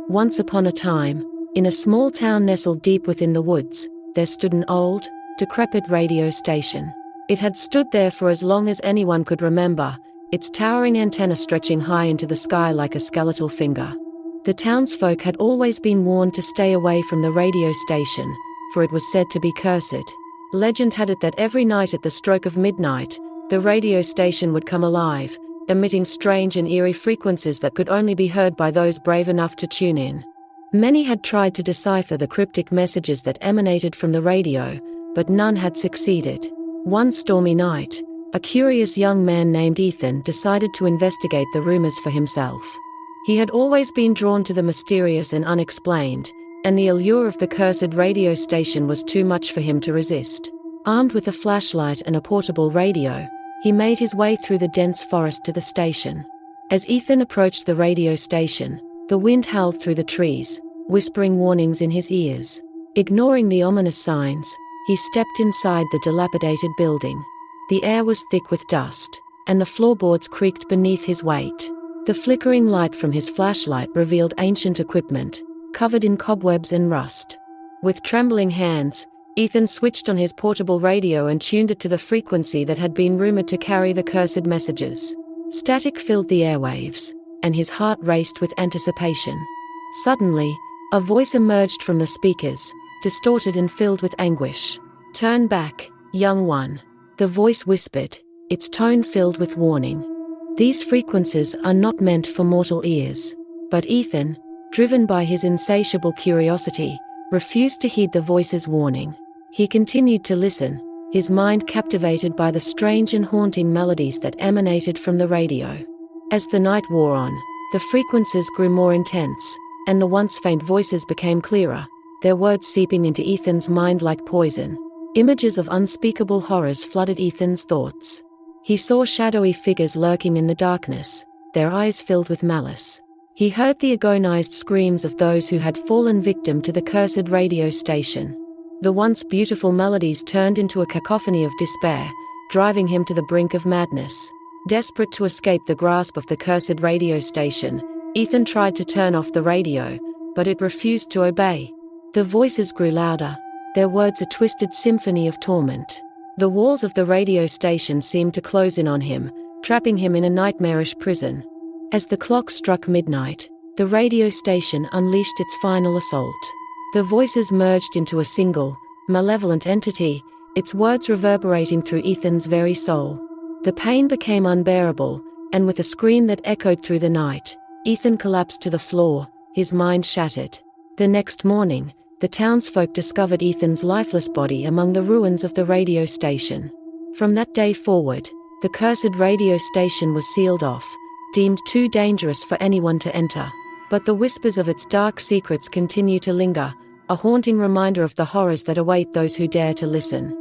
Once upon a time, in a small town nestled deep within the woods, there stood an old, decrepit radio station. It had stood there for as long as anyone could remember, its towering antenna stretching high into the sky like a skeletal finger. The townsfolk had always been warned to stay away from the radio station, for it was said to be cursed. Legend had it that every night at the stroke of midnight, the radio station would come alive, emitting strange and eerie frequencies that could only be heard by those brave enough to tune in. Many had tried to decipher the cryptic messages that emanated from the radio, but none had succeeded. One stormy night, a curious young man named Ethan decided to investigate the rumors for himself. He had always been drawn to the mysterious and unexplained, and the allure of the cursed radio station was too much for him to resist. Armed with a flashlight and a portable radio, he made his way through the dense forest to the station. As Ethan approached the radio station, the wind howled through the trees, whispering warnings in his ears. Ignoring the ominous signs, he stepped inside the dilapidated building. The air was thick with dust, and the floorboards creaked beneath his weight. The flickering light from his flashlight revealed ancient equipment, covered in cobwebs and rust. With trembling hands, Ethan switched on his portable radio and tuned it to the frequency that had been rumored to carry the cursed messages. Static filled the airwaves, and his heart raced with anticipation. Suddenly, a voice emerged from the speakers, distorted and filled with anguish. "Turn back, young one," the voice whispered, its tone filled with warning. "These frequencies are not meant for mortal ears." But Ethan, driven by his insatiable curiosity, refused to heed the voice's warning. He continued to listen, his mind captivated by the strange and haunting melodies that emanated from the radio. As the night wore on, the frequencies grew more intense, and the once faint voices became clearer, their words seeping into Ethan's mind like poison. Images of unspeakable horrors flooded Ethan's thoughts. He saw shadowy figures lurking in the darkness, their eyes filled with malice. He heard the agonized screams of those who had fallen victim to the cursed radio station. The once beautiful melodies turned into a cacophony of despair, driving him to the brink of madness. Desperate to escape the grasp of the cursed radio station, Ethan tried to turn off the radio, but it refused to obey. The voices grew louder, their words a twisted symphony of torment. The walls of the radio station seemed to close in on him, trapping him in a nightmarish prison. As the clock struck midnight, the radio station unleashed its final assault. The voices merged into a single, malevolent entity, its words reverberating through Ethan's very soul. The pain became unbearable, and with a scream that echoed through the night, Ethan collapsed to the floor, his mind shattered. The next morning, the townsfolk discovered Ethan's lifeless body among the ruins of the radio station. From that day forward, the cursed radio station was sealed off, deemed too dangerous for anyone to enter. But the whispers of its dark secrets continue to linger, a haunting reminder of the horrors that await those who dare to listen.